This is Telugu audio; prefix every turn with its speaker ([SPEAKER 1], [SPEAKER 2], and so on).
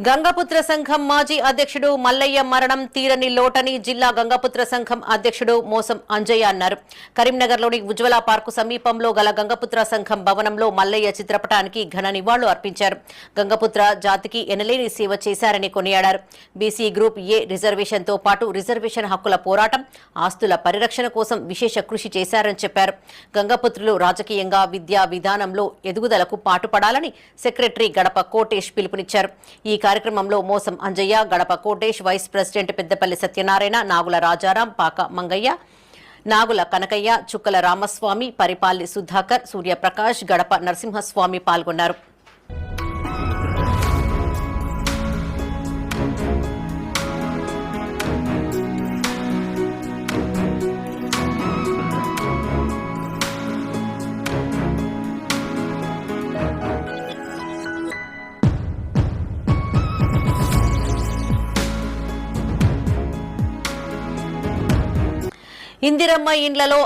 [SPEAKER 1] గంగపుత్ర సంఘం మాజీ అధ్యక్షుడు మల్లయ్య మరణం తీరని లోటని జిల్లా గంగపుత్ర సంఘం అధ్యక్షుడు మోసం అంజయ్య అన్నారు. కరీంనగర్లోని ఉజ్వల పార్కు సమీపంలో గల గంగపుత్ర సంఘం భవనంలో మల్లయ్య చిత్రపటానికి ఘన నివాళులు అర్పించారు. గంగపుత్ర జాతికి ఎనలేని సేవ చేశారని కొనియాడారు. బీసీ గ్రూప్ ఏ రిజర్వేషన్తో పాటు రిజర్వేషన్ హక్కుల పోరాటం, ఆస్తుల పరిరక్షణ కోసం విశేష కృషి చేశారని చెప్పారు. గంగపుత్రులు రాజకీయంగా, విద్యా విధానంలో ఎదుగుదలకు పాటుపడాలని సెక్రటరీ గడప కోటేష్ పిలుపునిచ్చారు. ఈ కార్యక్రమంలో మోసం అంజయ్య, గడప కోటేష్, వైస్ ప్రెసిడెంట్ పెద్దపల్లి సత్యనారాయణ, నాగుల రాజారాం, పాక మంగయ్య, నాగుల కనకయ్య, చుక్కల రామస్వామి, పరిపాల్లి సుధాకర్, సూర్యప్రకాష్, గడప నరసింహస్వామి పాల్గొన్నారు. ఇందిరమ్మ ఇండ్లలో